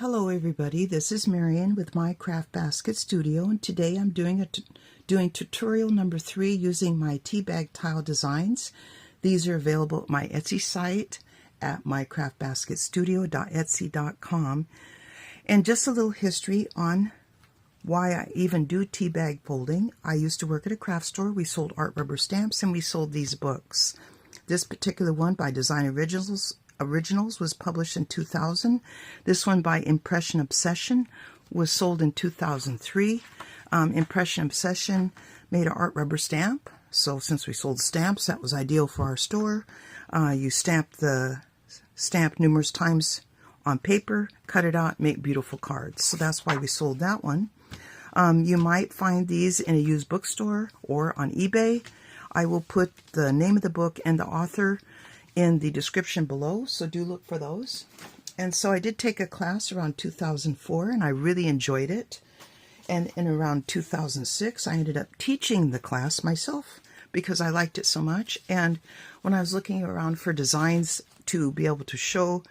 Hello everybody, this is Marian with MyCraftBasketStudio, and today I'm doing tutorial number 3 using my tea bag tile designs. These are available at my Etsy site at mycraftbasketstudio.etsy.com. And just a little history on why I even do tea bag folding. I used to work at a craft store. We sold art rubber stamps and we sold these books. This particular one by Design Originals was published in 2000. This one by Impression Obsession was sold in 2003. Impression Obsession made an art rubber stamp. So since we sold stamps, that was ideal for our store. You stamp the stamp numerous times on paper, cut it out, make beautiful cards. So that's why we sold that one. You might find these in a used bookstore or on eBay. I will put the name of the book and the author in the description below, so do look for those. And so I did take a class around 2004 and I really enjoyed it. And in around 2006 I ended up teaching the class myself because I liked it so much. And when I was looking around for designs to be able to show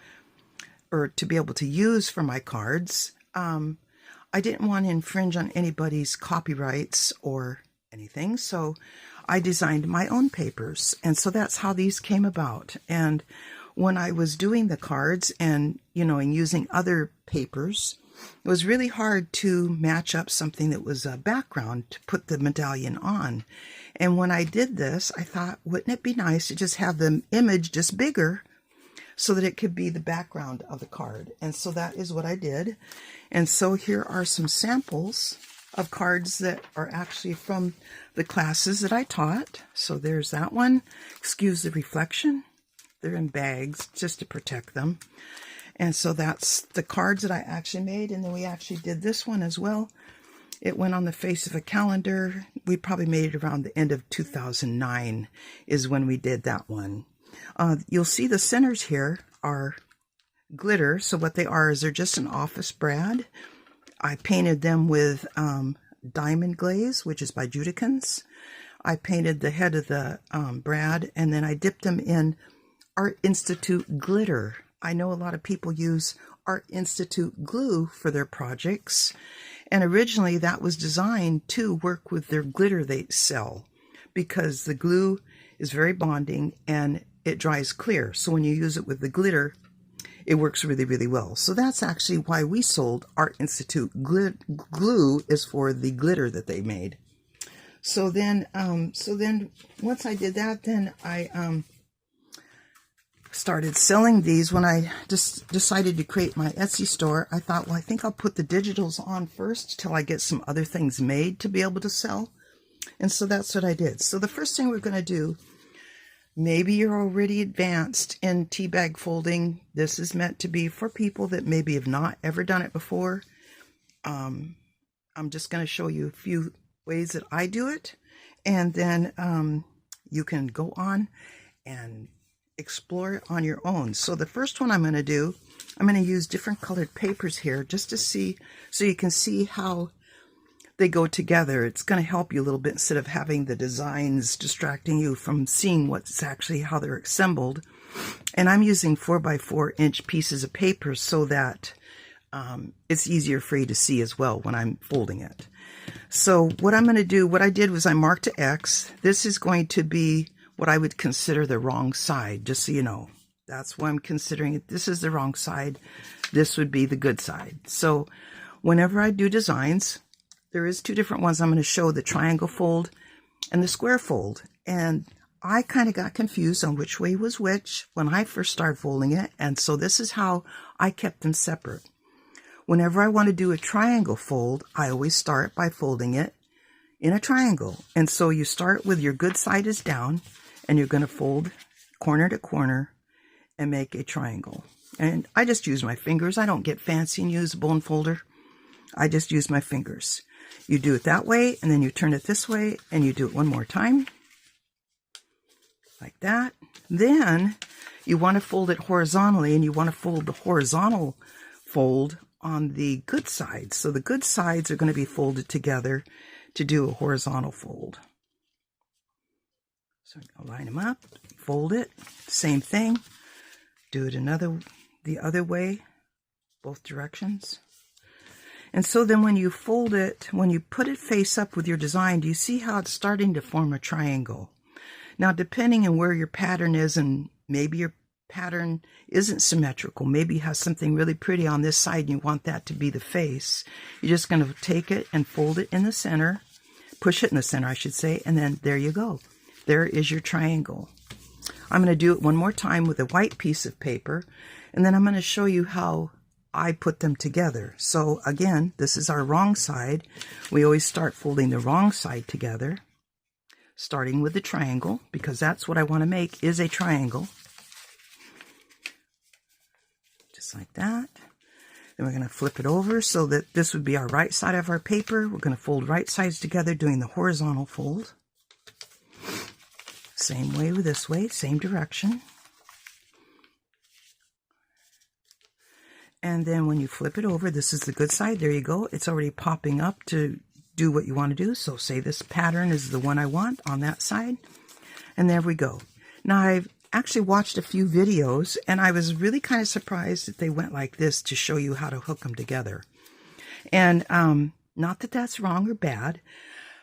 or to be able to use for my cards, I didn't want to infringe on anybody's copyrights or anything, so I designed my own papers, and so that's how these came about. And when I was doing the cards and using other papers, it was really hard to match up something that was a background to put the medallion on. And when I did this, I thought, wouldn't it be nice to just have the image just bigger so that it could be the background of the card? And so that is what I did. And so here are some samples of cards that are actually from the classes that I taught. So there's that one. Excuse the reflection. They're in bags just to protect them. And so that's the cards that I actually made. And then we actually did this one as well. It went on the face of a calendar. We probably made it around the end of 2009 is when we did that one. You'll see the centers here are glitter. So what they are is they're just an office brad. I painted them with diamond glaze, which is by Judikins. I painted the head of the brad, and then I dipped them in Art Institute glitter. I know a lot of people use Art Institute glue for their projects, and originally that was designed to work with their glitter they sell because the glue is very bonding and it dries clear. So when you use it with the glitter, it works really, really well. So that's actually why we sold Art Institute glue, is for the glitter that they made. So then once I did that, then I started selling these. When I just decided to create my Etsy store, I thought, well, I think I'll put the digitals on first till I get some other things made to be able to sell. And so that's what I did. So the first thing we're going to do, maybe you're already advanced in tea bag folding. This is meant to be for people that maybe have not ever done it before. I'm just going to show you a few ways that I do it, and then you can go on and explore it on your own. So the first one I'm going to do, I'm going to use different colored papers here just to see, so you can see how they go together. It's going to help you a little bit instead of having the designs distracting you from seeing what's actually how they're assembled. And I'm using 4x4 inch pieces of paper so that it's easier for you to see as well when I'm folding it. So what I'm going to do, what I did was I marked an X. This is going to be what I would consider the wrong side, just so you know. That's why I'm considering it. This is the wrong side. This would be the good side. So whenever I do designs, there is two different ones. I'm going to show the triangle fold and the square fold. And I kind of got confused on which way was which when I first started folding it. And so this is how I kept them separate. Whenever I want to do a triangle fold, I always start by folding it in a triangle. And so you start with your good side is down, and you're going to fold corner to corner and make a triangle. And I just use my fingers. I don't get fancy and use a bone folder. I just use my fingers. You do it that way, and then you turn it this way, and you do it one more time, like that. Then you want to fold it horizontally, and you want to fold the horizontal fold on the good side. So the good sides are going to be folded together to do a horizontal fold. So I'll line them up, fold it, same thing, do it the other way. both directions. And so then when you fold it, when you put it face up with your design, do you see how it's starting to form a triangle? Now, depending on where your pattern is, and maybe your pattern isn't symmetrical, maybe you have something really pretty on this side and you want that to be the face, you're just going to take it and fold it in the center, push it in the center, I should say, and then there you go. There is your triangle. I'm going to do it one more time with a white piece of paper, and then I'm going to show you how I put them together. So again, this is our wrong side. We always start folding the wrong side together, starting with the triangle, because that's what I want to make, is a triangle. Just like that. Then we're going to flip it over so that this would be our right side of our paper. We're going to fold right sides together, doing the horizontal fold. Same way with this way, same direction. And then when you flip it over, this is the good side. There you go. It's already popping up to do what you want to do. So say this pattern is the one I want on that side. And there we go. Now I've actually watched a few videos, and I was really kind of surprised that they went like this to show you how to hook them together. And not that that's wrong or bad,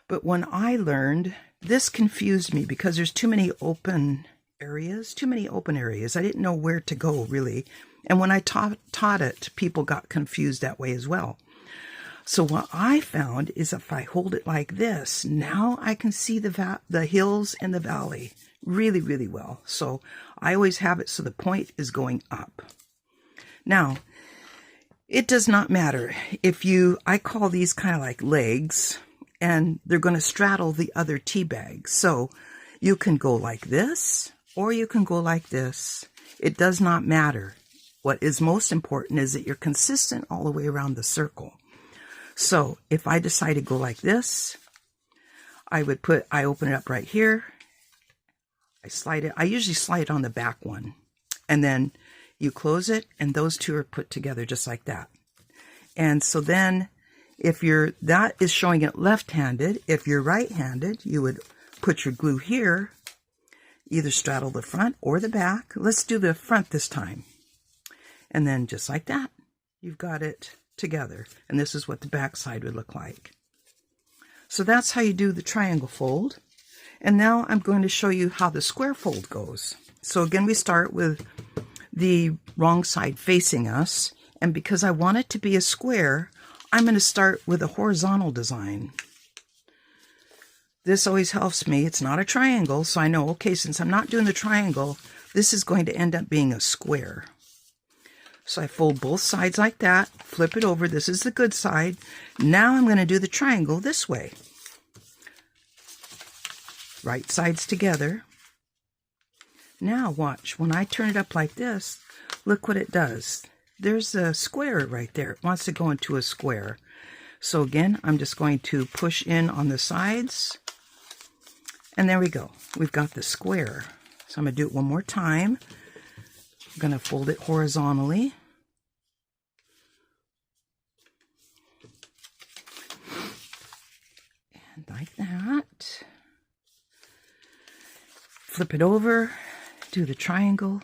but when I learned, this confused me because there's too many open areas. I didn't know where to go, really. And when I taught it, people got confused that way as well. So what I found is if I hold it like this, now I can see the hills and the valley really, really well. So I always have it so the point is going up. Now, it does not matter if I call these kind of like legs, and they're going to straddle the other tea bags. So you can go like this, or you can go like this. It does not matter. What is most important is that you're consistent all the way around the circle. So if I decide to go like this, I open it up right here. I slide it. I usually slide on the back one. And then you close it, and those two are put together just like that. And so then that is showing it left-handed. If you're right-handed, you would put your glue here, either straddle the front or the back. Let's do the front this time. And then just like that, you've got it together. And this is what the back side would look like. So that's how you do the triangle fold. And now I'm going to show you how the square fold goes. So again, we start with the wrong side facing us. And because I want it to be a square, I'm going to start with a horizontal design. This always helps me. It's not a triangle, so I know, okay, since I'm not doing the triangle, this is going to end up being a square. So I fold both sides like that, flip it over. This is the good side. Now I'm going to do the triangle this way. Right sides together. Now watch, when I turn it up like this, look what it does. There's a square right there. It wants to go into a square. So again, I'm just going to push in on the sides. And there we go. We've got the square. So I'm going to do it one more time. I'm going to fold it horizontally. And like that. Flip it over. Do the triangle.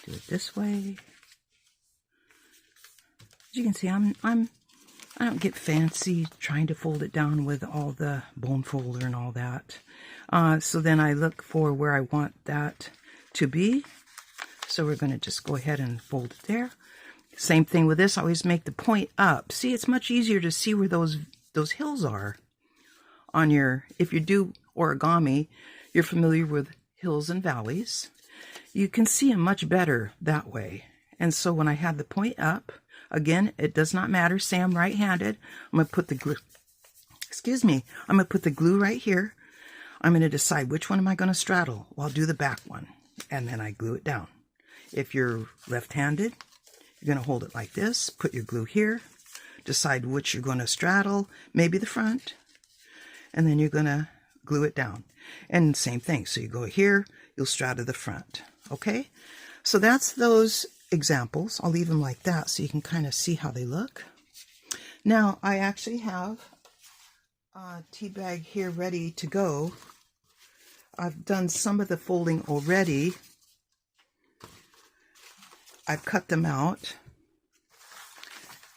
Do it this way. As you can see, I don't get fancy trying to fold it down with all the bone folder and all that. So then I look for where I want that to be. So we're going to just go ahead and fold it there. Same thing with this. I always make the point up. See, it's much easier to see where those hills are on your, if you do origami, you're familiar with hills and valleys. You can see them much better that way. And so when I have the point up, again, it does not matter. Say I'm right-handed. I'm going to put the glue, I'm going to put the glue right here. I'm going to decide which one am I going to straddle. Well, I'll do the back one, and then I glue it down. If you're left-handed, you're going to hold it like this, put your glue here, decide which you're going to straddle, maybe the front, and then you're going to glue it down. And same thing. So you go here, you'll straddle the front. Okay? So that's those examples. I'll leave them like that so you can kind of see how they look. Now, I actually have a tea bag here ready to go. I've done some of the folding already. I've cut them out,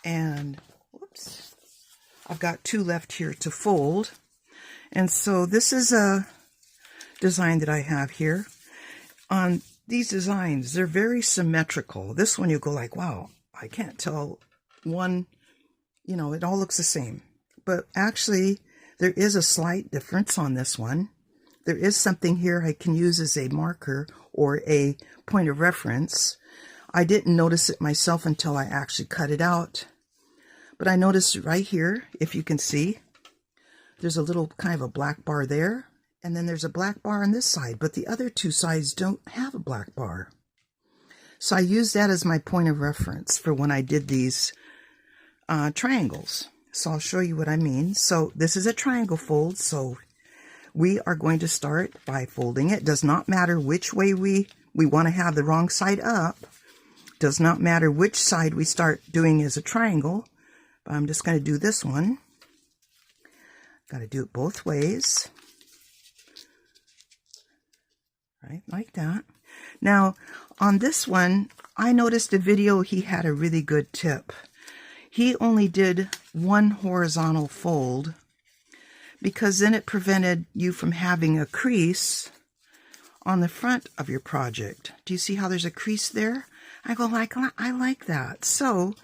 and whoops, I've got 2 left here to fold. And so this is a design that I have here. On these designs, they're very symmetrical. This one you go like, wow, I can't tell one, you know, it all looks the same. But actually, there is a slight difference on this one. There is something here I can use as a marker or a point of reference. I didn't notice it myself until I actually cut it out. But I noticed right here, if you can see, there's a little kind of a black bar there. And then there's a black bar on this side. But the other 2 sides don't have a black bar. So I used that as my point of reference for when I did these triangles. So I'll show you what I mean. So this is a triangle fold. So we are going to start by folding it. Does not matter which way we want to have the wrong side up. Does not matter which side we start doing as a triangle. But I'm just going to do this one. Got to do it both ways. Right, like that. Now, on this one, I noticed a video he had a really good tip. He only did 1 horizontal fold because then it prevented you from having a crease on the front of your project. Do you see how there's a crease there? I go like, I like that. So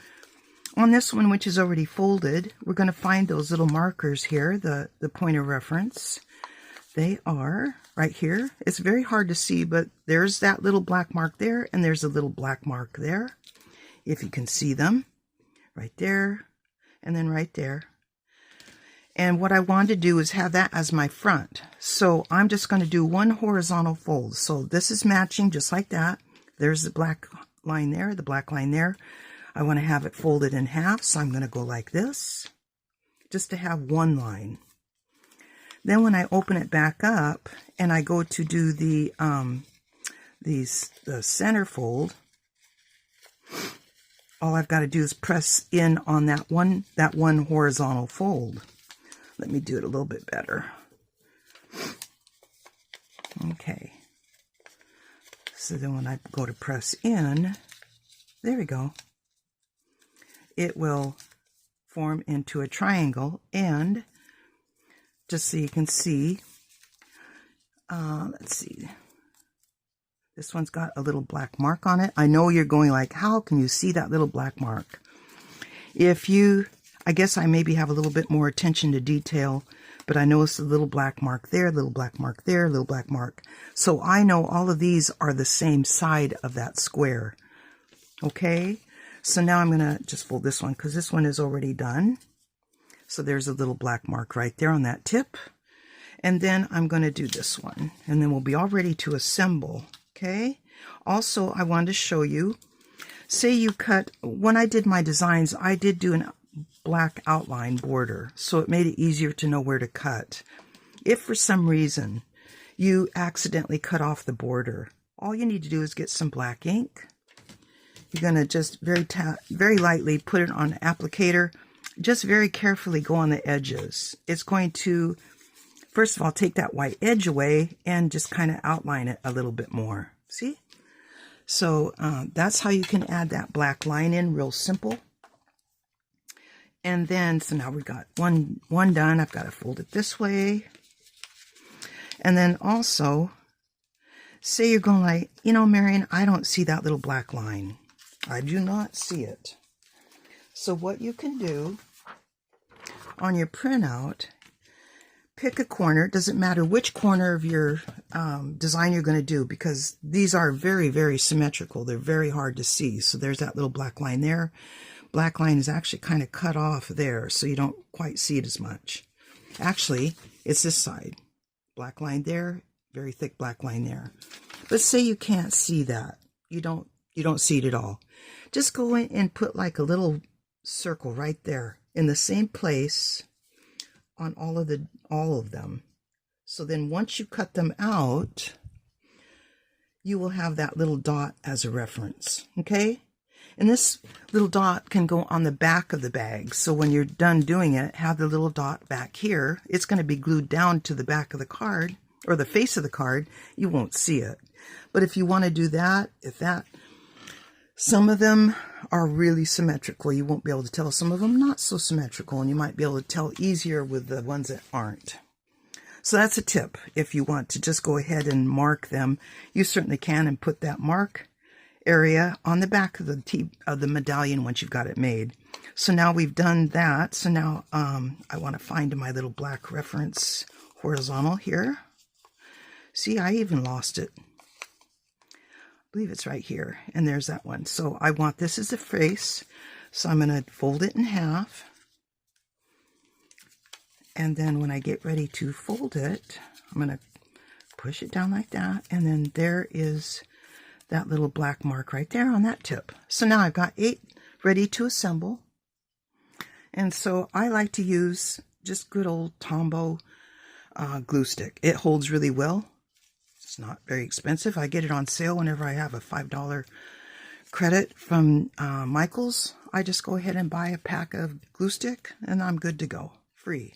on this one, which is already folded, we're going to find those little markers here, the point of reference. They are right here. It's very hard to see, but there's that little black mark there, and there's a little black mark there, if you can see them. Right there, and then right there. And what I wanted to do is have that as my front. So I'm just going to do 1 horizontal fold. So this is matching just like that. There's the black line there, the black line there. I want to have it folded in half, so I'm going to go like this, just to have 1 line. Then when I open it back up and I go to do the center fold, all I've got to do is press in on that one horizontal fold. Let me do it a little bit better. Okay. So then when I go to press in, there we go. It will form into a triangle, and just so you can see, let's see. This one's got a little black mark on it. I know you're going like, how can you see that little black mark? I guess I maybe have a little bit more attention to detail, but I noticed a little black mark there, little black mark there, little black mark. So I know all of these are the same side of that square. Okay, so now I'm going to just fold this one because this one is already done. So there's a little black mark right there on that tip. And then I'm going to do this one, and then we'll be all ready to assemble. Okay. Also, I wanted to show you, say you cut, when I did my designs, I did do a black outline border, so it made it easier to know where to cut. If for some reason you accidentally cut off the border, all you need to do is get some black ink. You're going to just very lightly put it on an applicator. Just very carefully go on the edges. It's going to, first of all, take that white edge away and just kind of outline it a little bit more. See? So that's how you can add that black line in, real simple. And then, so now we got one done. I've got to fold it this way. And then also, say you're going like, you know, Marion, I don't see that little black line. I do not see it. So what you can do on your printout, pick a corner. It doesn't matter which corner of your design you're going to do, because these are very, very symmetrical. They're very hard to see. So there's that little black line there. Black line is actually kind of cut off there, so you don't quite see it as much. Actually, it's this side. Black line there, very thick black line there. But say you can't see that. You don't see it at all. Just go in and put like a little circle right there in the same place on all of them. So then once you cut them out, you will have that little dot as a reference. Okay? And this little dot can go on the back of the bag. So when you're done doing it, have the little dot back here. It's going to be glued down to the back of the card, or the face of the card. You won't see it. But if you want to do that, if that Some of them are really symmetrical. You won't be able to tell. Some of them not so symmetrical, and you might be able to tell easier with the ones that aren't. So that's a tip. If you want to just go ahead and mark them, you certainly can, and put that mark area on the back of the medallion once you've got it made. So now we've done that. So now I want to find my little black reference horizontal here. See, I even lost it. I believe it's right here, and there's that one. So I want this as the face, so I'm going to fold it in half, and then when I get ready to fold it, I'm going to push it down like that, and then there is that little black mark right there on that tip. So now I've got 8 ready to assemble, and so I like to use just good old Tombow glue stick. It holds really well. It's not very expensive. I get it on sale whenever I have a $5 credit from Michael's. I just go ahead and buy a pack of glue stick, and I'm good to go. Free.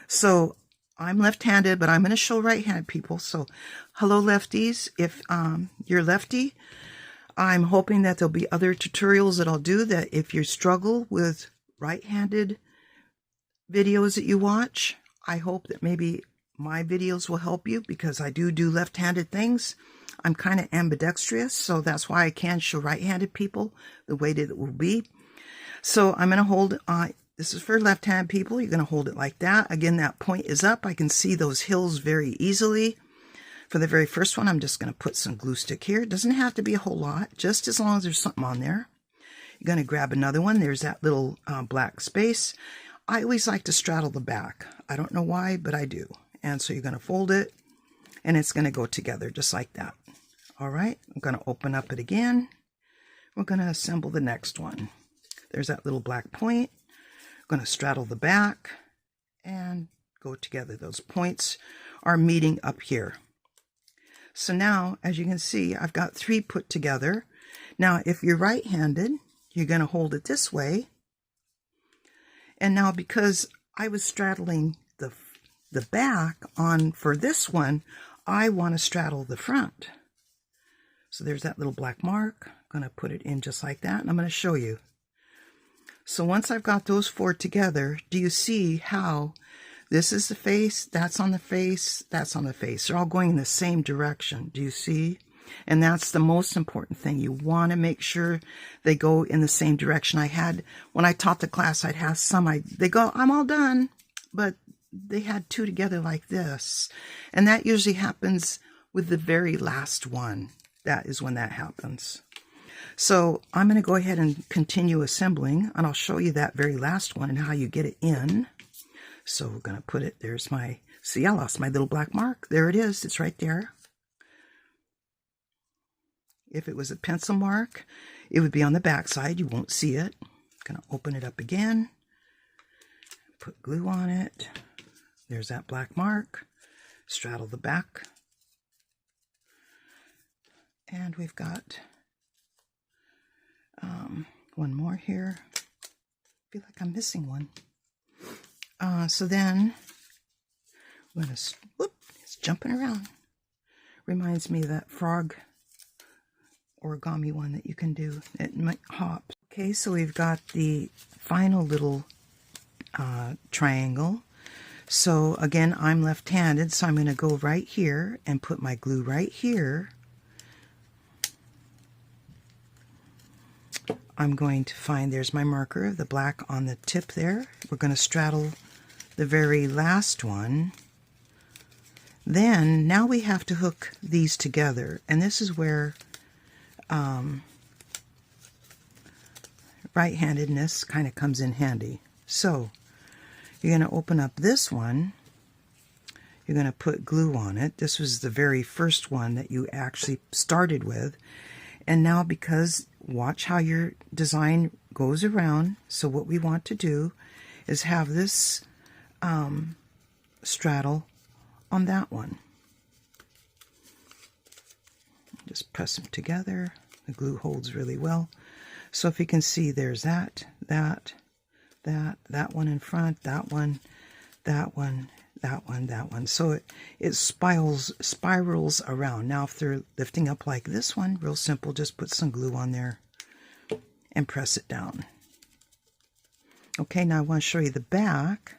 So I'm left-handed, but I'm going to show right-handed people. So hello, lefties. If you're lefty, I'm hoping that there'll be other tutorials that I'll do, that if you struggle with right-handed videos that you watch, I hope that maybe my videos will help you, because I do left-handed things. I'm kind of ambidextrous, so that's why I can show right-handed people the way that it will be. So I'm going to hold, this is for left-handed people. You're going to hold it like that. Again, that point is up. I can see those hills very easily. For the very first one, I'm just going to put some glue stick here. It doesn't have to be a whole lot, just as long as there's something on there. You're going to grab another one. There's that little black space. I always like to straddle the back. I don't know why, but I do. And so you're going to fold it, and it's going to go together just like that. All right, I'm going to open up it again. We're going to assemble the next one. There's that little black point. I'm going to straddle the back and go together. Those points are meeting up here. So now, as you can see, I've got 3 put together. Now, if you're right-handed, you're going to hold it this way. And now, because I was straddling the back on for this one, I want to straddle the front. So there's that little black mark. I'm going to put it in just like that, and I'm going to show you. So once I've got those 4 together, do you see how this is the face, that's on the face, that's on the face? They're all going in the same direction. Do you see? And that's the most important thing. You want to make sure they go in the same direction. When I taught the class, I'd have some, they go, I'm all done, but they had 2 together like this. And that usually happens with the very last one. That is when that happens. So I'm going to go ahead and continue assembling, and I'll show you that very last one and how you get it in. So we're going to put it, there's my, see, I lost my little black mark. There it is. It's right there. If it was a pencil mark, it would be on the back side. You won't see it. I'm going to open it up again. Put glue on it. There's that black mark. Straddle the back. And we've got one more here. I feel like I'm missing one. So then, I'm going to, whoop, it's jumping around. Reminds me of that frog origami one that you can do. It might hop. Okay, so we've got the final little triangle. So again, I'm left-handed, so I'm going to go right here and put my glue right here. I'm going to find, there's my marker, the black on the tip there. We're going to straddle the very last one. Then, now we have to hook these together, and this is where right-handedness kind of comes in handy. So, you're going to open up this one. You're going to put glue on it. This was the very first one that you actually started with. And now, because, watch how your design goes around. So what we want to do is have this straddle on that one. Just press them together. The glue holds really well. So if you can see, there's that one in front, that one, that one, that one, that one. So it spirals around. Now if they're lifting up like this one, real simple, just put some glue on there. and press it down. Okay, now I want to show you the back.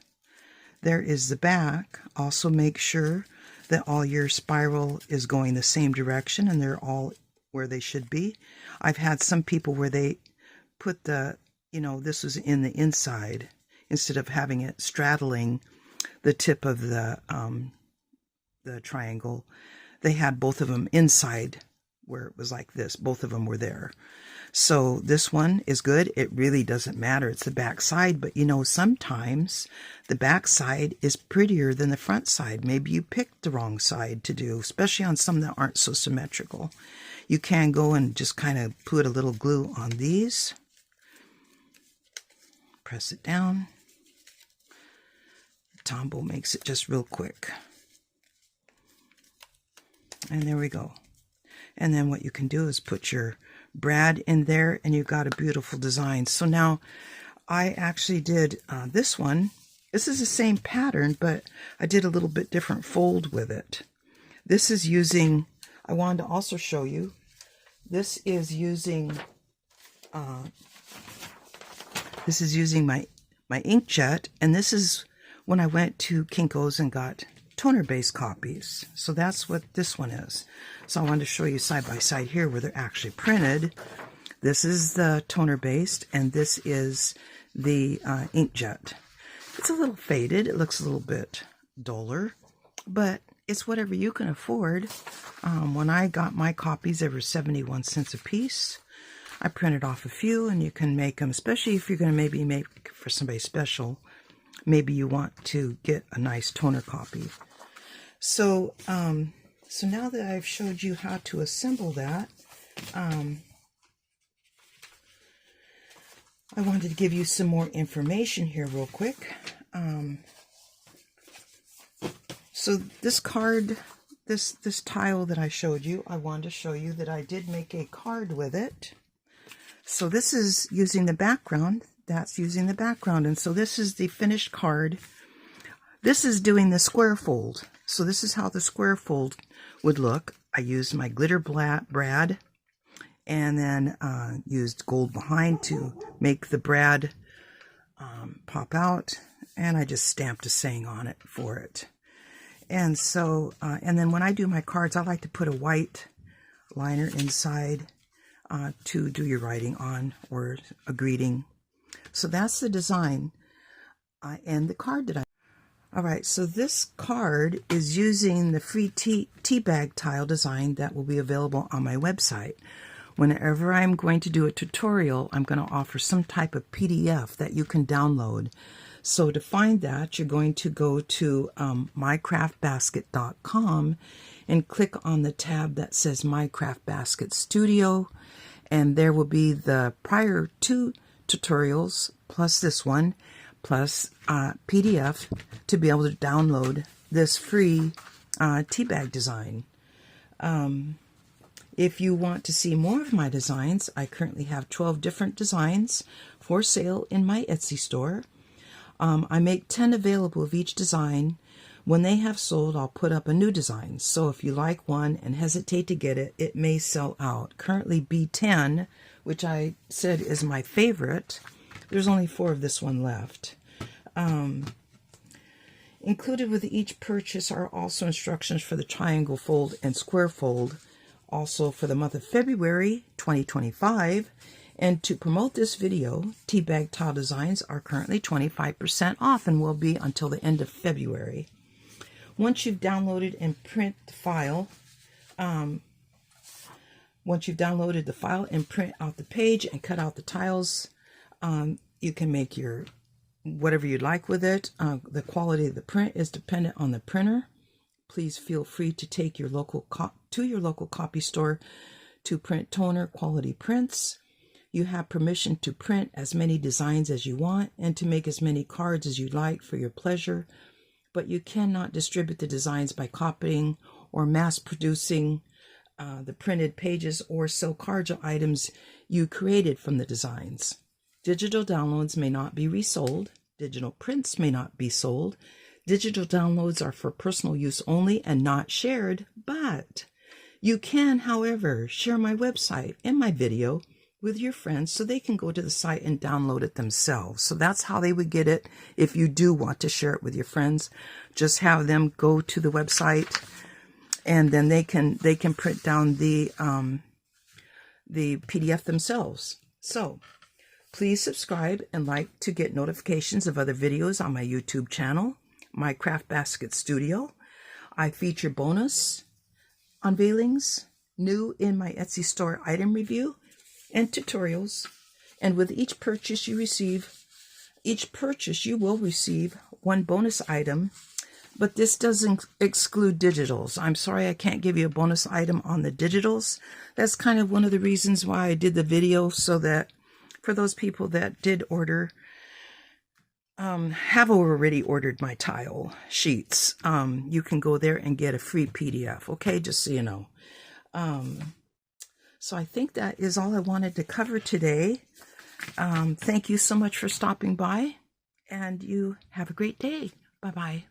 There is the back. Also make sure that all your spiral is going the same direction and they're all where they should be. I've had some people where they put the, this was in the inside instead of having it straddling the tip of the triangle. They had both of them inside where it was like this. Both of them were there. So this one is good. It really doesn't matter. It's the back side, but sometimes the back side is prettier than the front side. Maybe you picked the wrong side to do, especially on some that aren't so symmetrical. You can go and just kind of put a little glue on these. Press it down. Tombow makes it just real quick. And there we go. And then what you can do is put your brad in there and you've got a beautiful design. So now I actually did this one. This is the same pattern, but I did a little bit different fold with it. This is using, I wanted to also show you, this is using my inkjet, and this is when I went to Kinko's and got toner-based copies. So that's what this one is. So I wanted to show you side by side here where they're actually printed. This is the toner-based, and this is the inkjet. It's a little faded. It looks a little bit duller, but it's whatever you can afford. When I got my copies, they were 71 cents a piece. I printed off a few, and you can make them, especially if you're going to maybe make for somebody special. Maybe you want to get a nice toner copy. So, so now that I've showed you how to assemble that, I wanted to give you some more information here real quick. So this card, this tile that I showed you, I wanted to show you that I did make a card with it. So this is using the background. That's using the background. And so this is the finished card. This is doing the square fold. So this is how the square fold would look. I used my glitter brad and then used gold behind to make the brad pop out. And I just stamped a saying on it for it. And so, and then when I do my cards, I like to put a white liner inside to do your writing on or a greeting. So that's the design and the card that I... Alright, so this card is using the free tea bag tile design that will be available on my website. Whenever I'm going to do a tutorial, I'm going to offer some type of PDF that you can download. So to find that, you're going to go to MyCraftBasket.com and click on the tab that says MyCraftBasketStudio, and there will be the prior two tutorials plus this one plus PDF to be able to download this free tea bag design. If you want to see more of my designs, I currently have 12 different designs for sale in my Etsy store. I make 10 available of each design. When they have sold, I'll put up a new design. So if you like one and hesitate to get it, it may sell out. Currently B10, which I said is my favorite, there's only 4 of this one left. Included with each purchase are also instructions for the triangle fold and square fold, also for the month of February 2025. And to promote this video, tea bag tile designs are currently 25% off and will be until the end of February. Once you've downloaded and print the file, once you've downloaded the file and print out the page and cut out the tiles, you can make your whatever you'd like with it. The quality of the print is dependent on the printer. Please feel free to take your local copy store to print toner quality prints. You have permission to print as many designs as you want and to make as many cards as you like for your pleasure, but you cannot distribute the designs by copying or mass producing the printed pages or sell cards or items you created from the designs. Digital downloads may not be resold. Digital prints may not be sold. Digital downloads are for personal use only and not shared, but you can, however, share my website and my video with your friends so they can go to the site and download it themselves. So that's how they would get it. If you do want to share it with your friends, just have them go to the website, and then they can print down the PDF themselves. So please subscribe and like to get notifications of other videos on my YouTube channel, MyCraftBasketStudio. I feature bonus unveilings, new in my Etsy store item review, and tutorials. And with each purchase you will receive one bonus item, but this doesn't exclude digitals. I'm sorry I can't give you a bonus item on the digitals. That's kind of one of the reasons why I did the video, so that for those people that did order, have already ordered my tile sheets, you can go there and get a free PDF, okay, just so you know. So I think that is all I wanted to cover today. Thank you so much for stopping by, and you have a great day. Bye-bye.